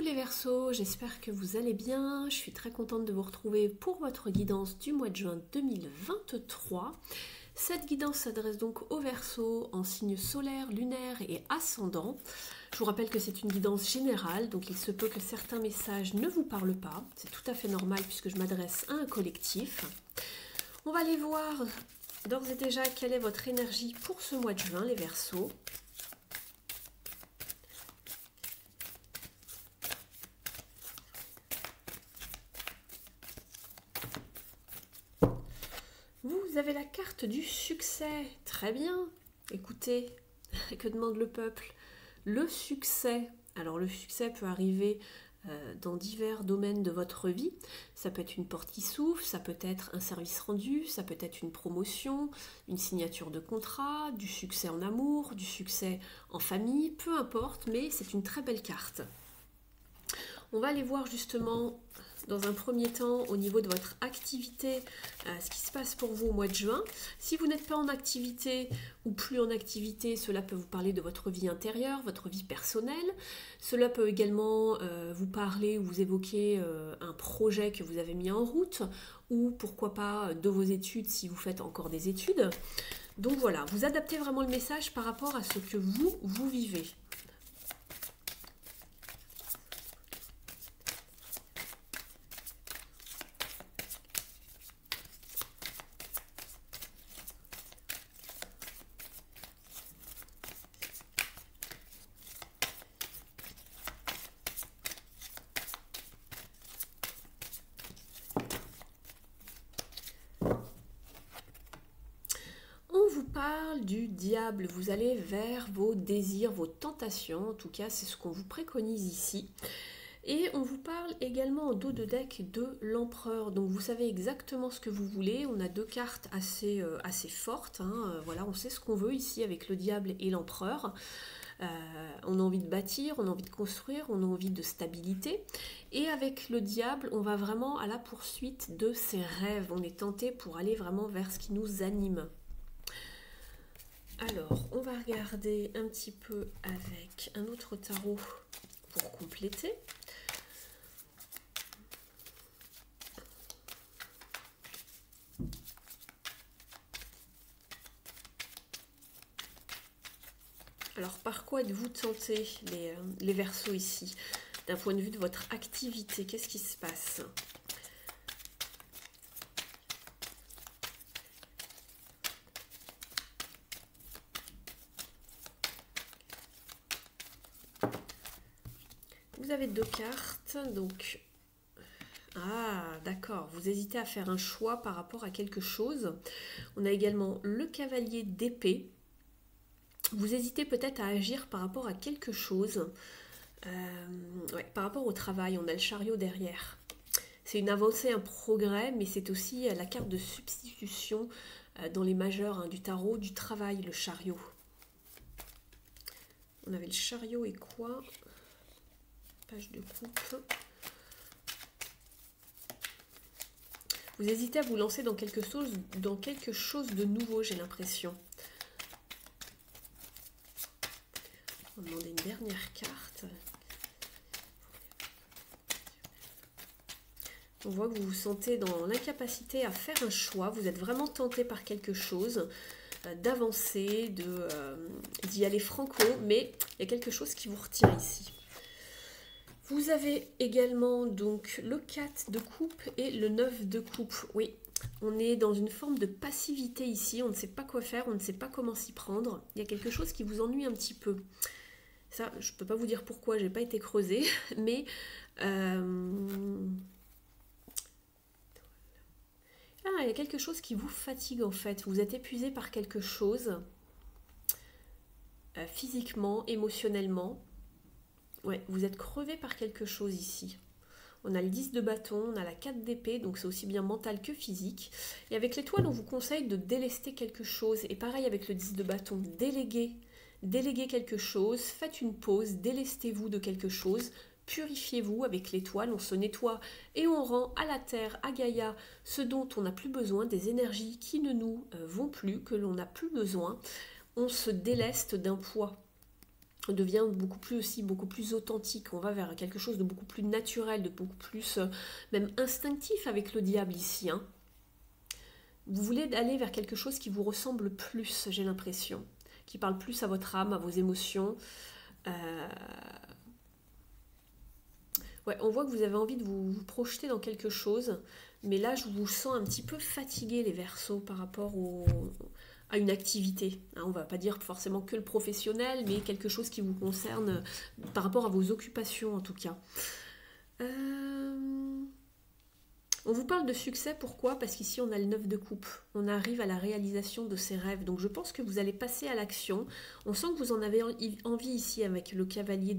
les Verseaux, j'espère que vous allez bien. Je suis très contente de vous retrouver pour votre guidance du mois de juin 2023. Cette guidance s'adresse donc aux Verseaux en signe solaire, lunaire et ascendant. Je vous rappelle que c'est une guidance générale, donc il se peut que certains messages ne vous parlent pas. C'est tout à fait normal puisque je m'adresse à un collectif. On va aller voir d'ores et déjà quelle est votre énergie pour ce mois de juin, les Verseaux. Vous avez la carte du succès. Très bien. Écoutez, que demande le peuple? Le succès. Alors le succès peut arriver dans divers domaines de votre vie. Ça peut être une porte qui s'ouvre, ça peut être un service rendu, ça peut être une promotion, une signature de contrat, du succès en amour, du succès en famille, peu importe, mais c'est une très belle carte. On va aller voir justement dans un premier temps au niveau de votre activité ce qui se passe pour vous au mois de juin. Si vous n'êtes pas en activité ou plus en activité, cela peut vous parler de votre vie intérieure, votre vie personnelle. Cela peut également vous parler ou vous évoquer un projet que vous avez mis en route ou pourquoi pas de vos études si vous faites encore des études. Donc voilà, vous adaptez vraiment le message par rapport à ce que vous vivez. Du diable, vous allez vers vos désirs, vos tentations, en tout cas c'est ce qu'on vous préconise ici. Et on vous parle également en dos de deck de l'empereur, donc vous savez exactement ce que vous voulez. On a deux cartes assez fortes, voilà, on sait ce qu'on veut ici avec le diable et l'empereur. On a envie de bâtir, on a envie de construire, on a envie de stabilité. Et avec le diable, on va vraiment à la poursuite de ses rêves. On est tenté pour aller vraiment vers ce qui nous anime. Alors, on va regarder un petit peu avec un autre tarot pour compléter. Alors, par quoi êtes-vous tenté, les Verseaux ici? D'un point de vue de votre activité, qu'est-ce qui se passe ? Vous avez deux cartes, donc... Ah, d'accord, vous hésitez à faire un choix par rapport à quelque chose. On a également le cavalier d'épée. Vous hésitez peut-être à agir par rapport à quelque chose. Par rapport au travail, on a le chariot derrière. C'est une avancée, un progrès, mais c'est aussi la carte de substitution dans les majeurs du tarot, du travail, le chariot. On avait le chariot et quoi ? Page de coupe. Vous hésitez à vous lancer dans quelque chose de nouveau, j'ai l'impression. On va demander une dernière carte. On voit que vous vous sentez dans l'incapacité à faire un choix. Vous êtes vraiment tenté par quelque chose, d'avancer, d'y aller franco, mais il y a quelque chose qui vous retient ici. Vous avez également donc le 4 de coupe et le 9 de coupe. Oui, on est dans une forme de passivité ici. On ne sait pas quoi faire, on ne sait pas comment s'y prendre. Il y a quelque chose qui vous ennuie un petit peu. Ça, je ne peux pas vous dire pourquoi, je n'ai pas été creusée, mais... il y a quelque chose qui vous fatigue en fait. Vous êtes épuisé par quelque chose, physiquement, émotionnellement. Ouais, vous êtes crevé par quelque chose ici. On a le 10 de bâton, on a la 4 d'épée, donc c'est aussi bien mental que physique. Et avec l'étoile, on vous conseille de délester quelque chose. Et pareil avec le 10 de bâton, déléguez quelque chose, faites une pause, délestez-vous de quelque chose, purifiez-vous avec l'étoile, on se nettoie et on rend à la terre, à Gaïa, ce dont on n'a plus besoin, des énergies qui ne nous vont plus, que l'on n'a plus besoin. On se déleste d'un poids. devient beaucoup plus authentique. On va vers quelque chose de beaucoup plus naturel, de beaucoup plus même instinctif avec le diable ici. Hein. Vous voulez aller vers quelque chose qui vous ressemble plus, j'ai l'impression, qui parle plus à votre âme, à vos émotions. Ouais, on voit que vous avez envie de vous projeter dans quelque chose, mais là, je vous sens un petit peu fatigué, les Verseaux, par rapport à une activité. Hein, on ne va pas dire forcément que le professionnel, mais quelque chose qui vous concerne par rapport à vos occupations, en tout cas. On vous parle de succès, pourquoi? Parce qu'ici, on a le 9 de coupe. On arrive à la réalisation de ses rêves. Donc, je pense que vous allez passer à l'action. On sent que vous en avez envie ici avec le cavalier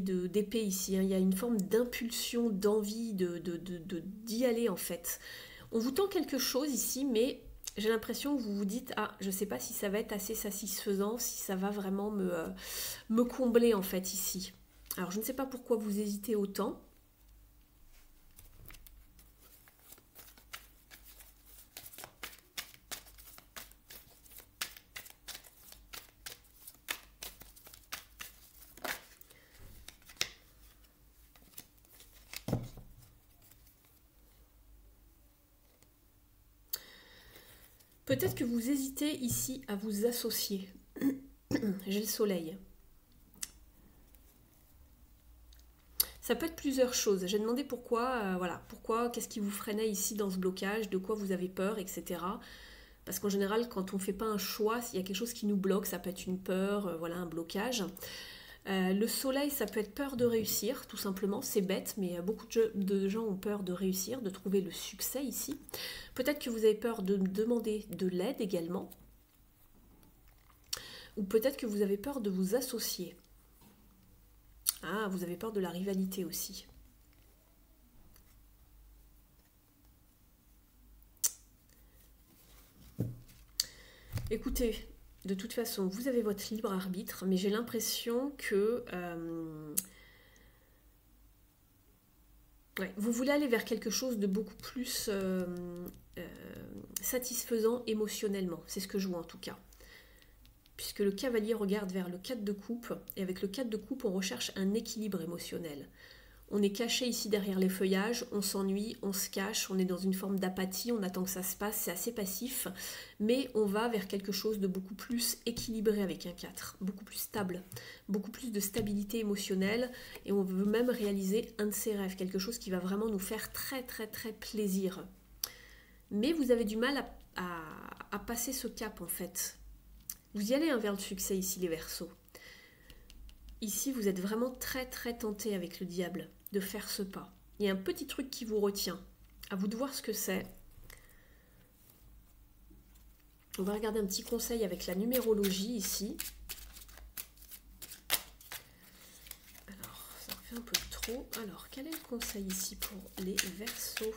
d'épée ici. Hein. Il y a une forme d'impulsion, d'envie d'y aller, en fait. On vous tend quelque chose ici, mais j'ai l'impression que vous vous dites « Ah, je ne sais pas si ça va être assez satisfaisant, si ça va vraiment me combler, en fait, ici. » Alors, je ne sais pas pourquoi vous hésitez autant. Peut-être que vous hésitez ici à vous associer. J'ai le soleil. Ça peut être plusieurs choses. J'ai demandé pourquoi, pourquoi, qu'est-ce qui vous freinait ici dans ce blocage, de quoi vous avez peur, etc. Parce qu'en général, quand on ne fait pas un choix, s'il y a quelque chose qui nous bloque, ça peut être une peur, un blocage. Le soleil, ça peut être peur de réussir, tout simplement. C'est bête, mais beaucoup de gens ont peur de réussir, de trouver le succès ici. Peut-être que vous avez peur de demander de l'aide également. Ou peut-être que vous avez peur de vous associer. Ah, vous avez peur de la rivalité aussi. Écoutez, de toute façon, vous avez votre libre arbitre, mais j'ai l'impression que vous voulez aller vers quelque chose de beaucoup plus satisfaisant émotionnellement. C'est ce que je vois en tout cas. Puisque le cavalier regarde vers le 4 de coupe, et avec le 4 de coupe, on recherche un équilibre émotionnel. On est caché ici derrière les feuillages, on s'ennuie, on se cache, on est dans une forme d'apathie, on attend que ça se passe, c'est assez passif, mais on va vers quelque chose de beaucoup plus équilibré avec un 4, beaucoup plus stable, beaucoup plus de stabilité émotionnelle, et on veut même réaliser un de ses rêves, quelque chose qui va vraiment nous faire très très très plaisir. Mais vous avez du mal à passer ce cap en fait. Vous y allez vers le succès ici les Verseaux. Ici, vous êtes vraiment très très tenté avec le diable de faire ce pas. Il y a un petit truc qui vous retient. À vous de voir ce que c'est. On va regarder un petit conseil avec la numérologie ici. Alors, ça fait un peu trop. Alors, quel est le conseil ici pour les Verseaux ?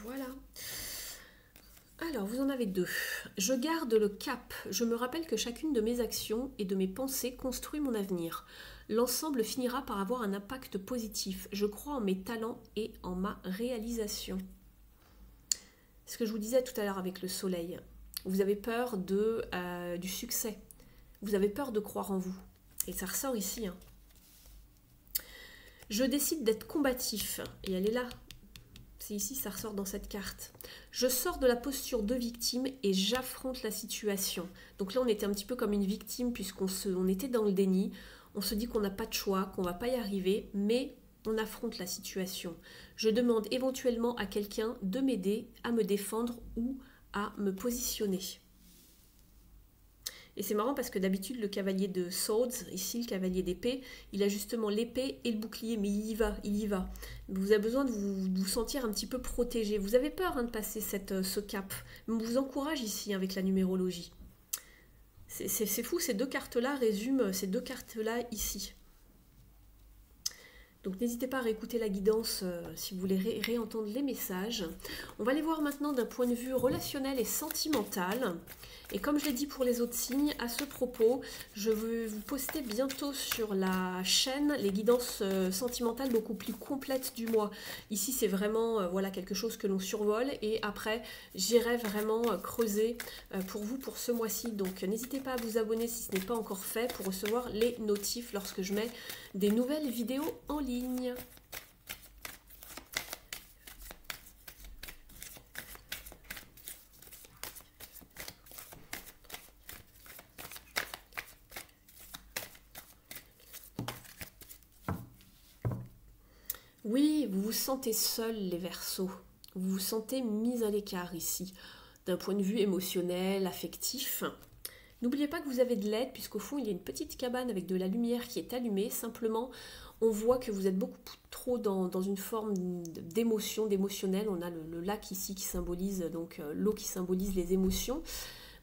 Voilà. Alors, vous en avez deux. Je garde le cap. Je me rappelle que chacune de mes actions et de mes pensées construit mon avenir. L'ensemble finira par avoir un impact positif. Je crois en mes talents et en ma réalisation. Ce que je vous disais tout à l'heure avec le soleil. Vous avez peur du succès. Vous avez peur de croire en vous. Et ça ressort ici. Hein. Je décide d'être combatif. Et elle est là. C'est ici, ça ressort dans cette carte. Je sors de la posture de victime et j'affronte la situation. Donc là, on était un petit peu comme une victime puisqu'on était dans le déni. On se dit qu'on n'a pas de choix, qu'on ne va pas y arriver, mais on affronte la situation. Je demande éventuellement à quelqu'un de m'aider à me défendre ou à me positionner. Et c'est marrant parce que d'habitude, le cavalier de Swords, ici le cavalier d'épée, il a justement l'épée et le bouclier, mais il y va. Vous avez besoin de vous sentir un petit peu protégé. Vous avez peur de passer ce cap. Mais on vous encourage ici avec la numérologie. C'est fou, ces deux cartes-là résument ces deux cartes-là ici. Donc n'hésitez pas à réécouter la guidance si vous voulez réentendre les messages. On va les voir maintenant d'un point de vue relationnel et sentimental. Et comme je l'ai dit pour les autres signes, à ce propos, je vais vous poster bientôt sur la chaîne les guidances sentimentales beaucoup plus complètes du mois. Ici, c'est vraiment voilà, quelque chose que l'on survole. Et après, j'irai vraiment creuser pour vous pour ce mois-ci. Donc n'hésitez pas à vous abonner si ce n'est pas encore fait pour recevoir les notifs lorsque je mets des nouvelles vidéos en ligne. Oui, vous vous sentez seul les Verseaux. Vous vous sentez mis à l'écart ici, d'un point de vue émotionnel, affectif. N'oubliez pas que vous avez de l'aide, puisqu'au fond, il y a une petite cabane avec de la lumière qui est allumée. Simplement, on voit que vous êtes beaucoup trop dans une forme d'émotion, d'émotionnel. On a le lac ici qui symbolise, donc l'eau qui symbolise les émotions.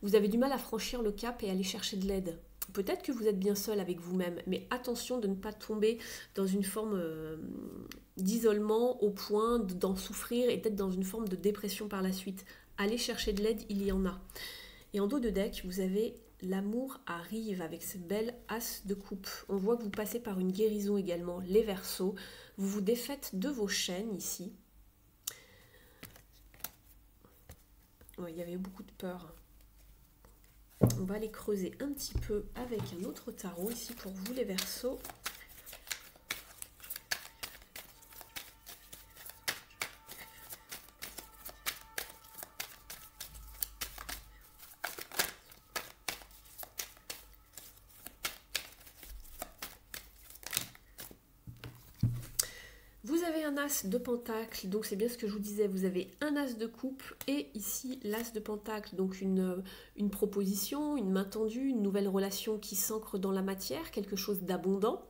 Vous avez du mal à franchir le cap et aller chercher de l'aide. Peut-être que vous êtes bien seul avec vous-même, mais attention de ne pas tomber dans une forme d'isolement au point d'en souffrir et d'être dans une forme de dépression par la suite. Allez chercher de l'aide, il y en a. Et en dos de deck, vous avez l'amour arrive avec ce bel as de coupe. On voit que vous passez par une guérison également, les Verseaux. Vous vous défaites de vos chaînes ici. Ouais, il y avait beaucoup de peur. On va aller creuser un petit peu avec un autre tarot ici pour vous les Verseaux. Vous avez un as de pentacle, donc c'est bien ce que je vous disais, vous avez un as de coupe et ici l'as de pentacle, donc une proposition, une main tendue, une nouvelle relation qui s'ancre dans la matière, quelque chose d'abondant,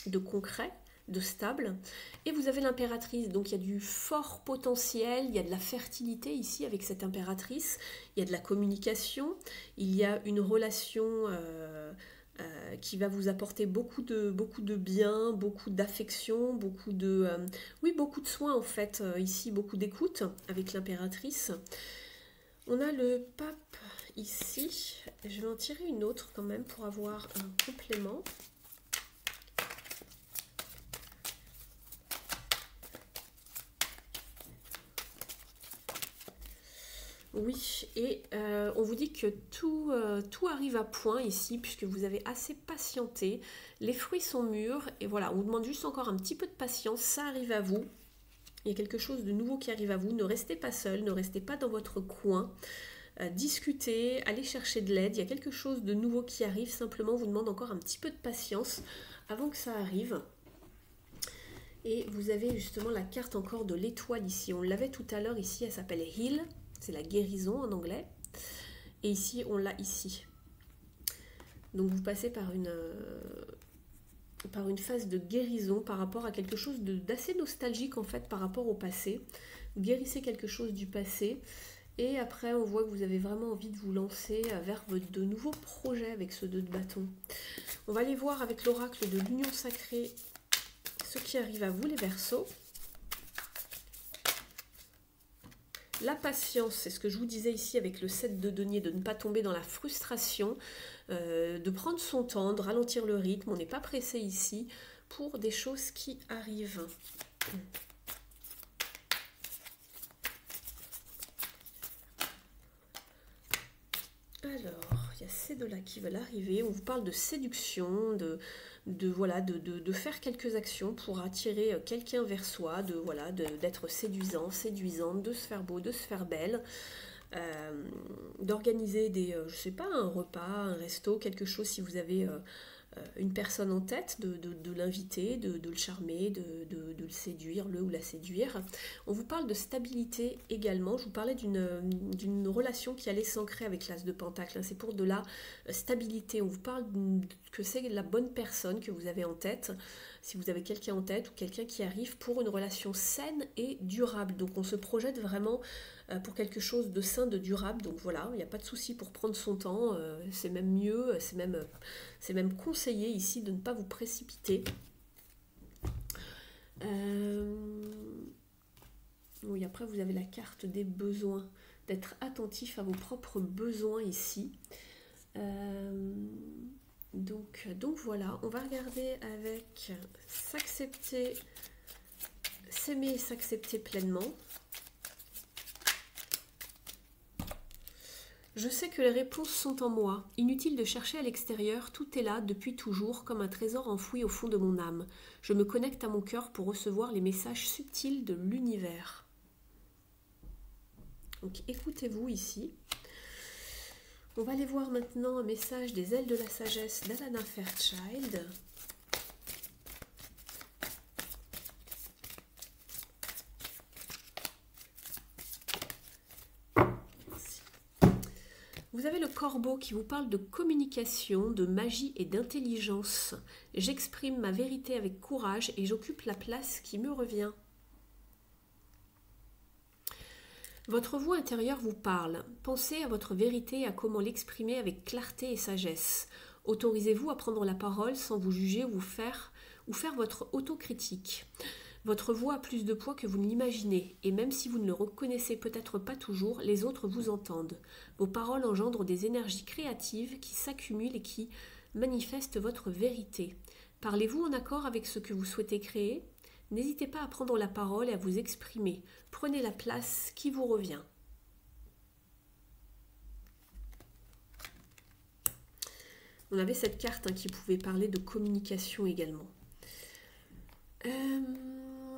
de concret, de stable. Et vous avez l'impératrice, donc il y a du fort potentiel, il y a de la fertilité ici avec cette impératrice, il y a de la communication, il y a une relation qui va vous apporter beaucoup de bien, beaucoup d'affection, beaucoup de soins en fait, ici beaucoup d'écoute avec l'impératrice. On a le pape ici, je vais en tirer une autre quand même pour avoir un complément. Oui, et on vous dit que tout arrive à point ici, puisque vous avez assez patienté. Les fruits sont mûrs, et voilà, on vous demande juste encore un petit peu de patience, ça arrive à vous. Il y a quelque chose de nouveau qui arrive à vous, ne restez pas seul, ne restez pas dans votre coin. Discutez, allez chercher de l'aide, il y a quelque chose de nouveau qui arrive, simplement on vous demande encore un petit peu de patience avant que ça arrive. Et vous avez justement la carte encore de l'étoile ici, on l'avait tout à l'heure ici, elle s'appelle Heal. C'est la guérison en anglais. Et ici, on l'a ici. Donc vous passez par une phase de guérison par rapport à quelque chose d'assez nostalgique en fait par rapport au passé. Vous guérissez quelque chose du passé. Et après, on voit que vous avez vraiment envie de vous lancer vers de nouveaux projets avec ce 2 de bâton. On va aller voir avec l'oracle de l'union sacrée ce qui arrive à vous les Verseaux. La patience, c'est ce que je vous disais ici avec le 7 de denier, de ne pas tomber dans la frustration, de prendre son temps, de ralentir le rythme. On n'est pas pressé ici pour des choses qui arrivent. Alors, il y a ces deux-là qui veulent arriver. On vous parle de séduction, de faire quelques actions pour attirer quelqu'un vers soi, d'être séduisant, séduisante, de se faire beau, de se faire belle, d'organiser je sais pas, un repas, un resto, quelque chose si vous avez une personne en tête, de l'inviter, de le charmer, de le séduire, le ou la séduire. On vous parle de stabilité également. Je vous parlais d'une relation qui allait s'ancrer avec l'as de pentacle. C'est pour de la stabilité. On vous parle que c'est la bonne personne que vous avez en tête. Si vous avez quelqu'un en tête ou quelqu'un qui arrive pour une relation saine et durable. Donc on se projette vraiment pour quelque chose de sain, de durable. Donc voilà, il n'y a pas de souci pour prendre son temps. C'est même mieux, c'est même conseillé ici de ne pas vous précipiter. Oui, après vous avez la carte des besoins, d'être attentif à vos propres besoins ici. Donc voilà, on va regarder avec s'accepter, s'aimer et s'accepter pleinement. Je sais que les réponses sont en moi. Inutile de chercher à l'extérieur, tout est là depuis toujours comme un trésor enfoui au fond de mon âme. Je me connecte à mon cœur pour recevoir les messages subtils de l'univers. Donc écoutez-vous ici. On va aller voir maintenant un message des ailes de la sagesse d'Alana Fairchild. Vous avez le corbeau qui vous parle de communication, de magie et d'intelligence. J'exprime ma vérité avec courage et j'occupe la place qui me revient. Votre voix intérieure vous parle. Pensez à votre vérité et à comment l'exprimer avec clarté et sagesse. Autorisez-vous à prendre la parole sans vous juger ou faire votre autocritique. Votre voix a plus de poids que vous ne l'imaginez, et même si vous ne le reconnaissez peut-être pas toujours, les autres vous entendent. Vos paroles engendrent des énergies créatives qui s'accumulent et qui manifestent votre vérité. Parlez-vous en accord avec ce que vous souhaitez créer ? N'hésitez pas à prendre la parole et à vous exprimer. Prenez la place qui vous revient. On avait cette carte qui pouvait parler de communication également.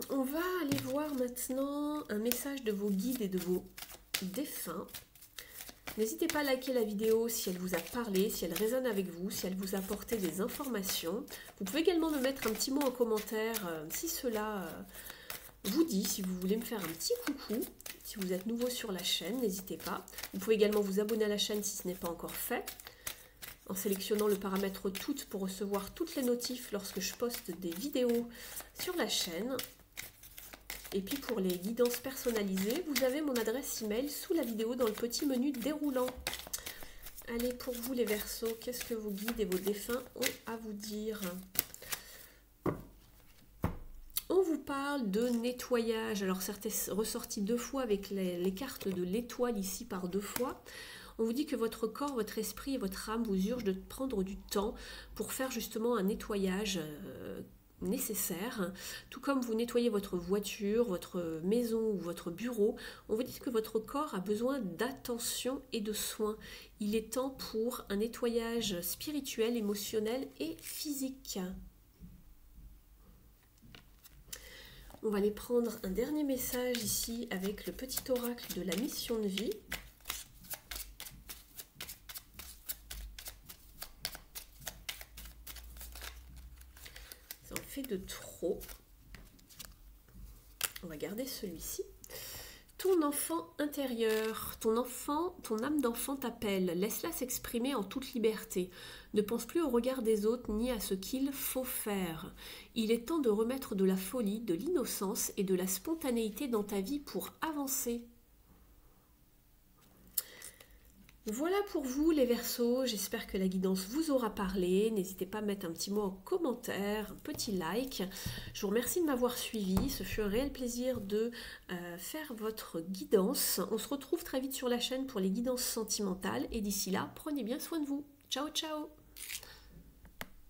On va aller voir maintenant un message de vos guides et de vos défunts. N'hésitez pas à liker la vidéo si elle vous a parlé, si elle résonne avec vous, si elle vous a apporté des informations. Vous pouvez également me mettre un petit mot en commentaire si cela vous dit, si vous voulez me faire un petit coucou. Si vous êtes nouveau sur la chaîne, n'hésitez pas. Vous pouvez également vous abonner à la chaîne si ce n'est pas encore fait, en sélectionnant le paramètre toutes pour recevoir toutes les notifs lorsque je poste des vidéos sur la chaîne. Et puis pour les guidances personnalisées, vous avez mon adresse email sous la vidéo dans le petit menu déroulant. Allez, pour vous les Verseaux, qu'est-ce que vos guides et vos défunts ont à vous dire ? On vous parle de nettoyage. Alors c'était ressorti 2 fois avec les cartes de l'étoile ici par 2 fois. On vous dit que votre corps, votre esprit et votre âme vous urgent de prendre du temps pour faire justement un nettoyage nécessaire. Tout comme vous nettoyez votre voiture, votre maison ou votre bureau, on vous dit que votre corps a besoin d'attention et de soins. Il est temps pour un nettoyage spirituel, émotionnel et physique. On va aller prendre un dernier message ici avec le petit oracle de la mission de vie. Ça en fait de trop. On va garder celui-ci. Ton enfant intérieur, ton âme d'enfant t'appelle. Laisse-la s'exprimer en toute liberté. Ne pense plus au regard des autres ni à ce qu'il faut faire. Il est temps de remettre de la folie, de l'innocence et de la spontanéité dans ta vie pour avancer. Voilà pour vous les Verseaux, j'espère que la guidance vous aura parlé. N'hésitez pas à mettre un petit mot en commentaire, un petit like. Je vous remercie de m'avoir suivi, ce fut un réel plaisir de faire votre guidance. On se retrouve très vite sur la chaîne pour les guidances sentimentales et d'ici là, prenez bien soin de vous. Ciao ciao.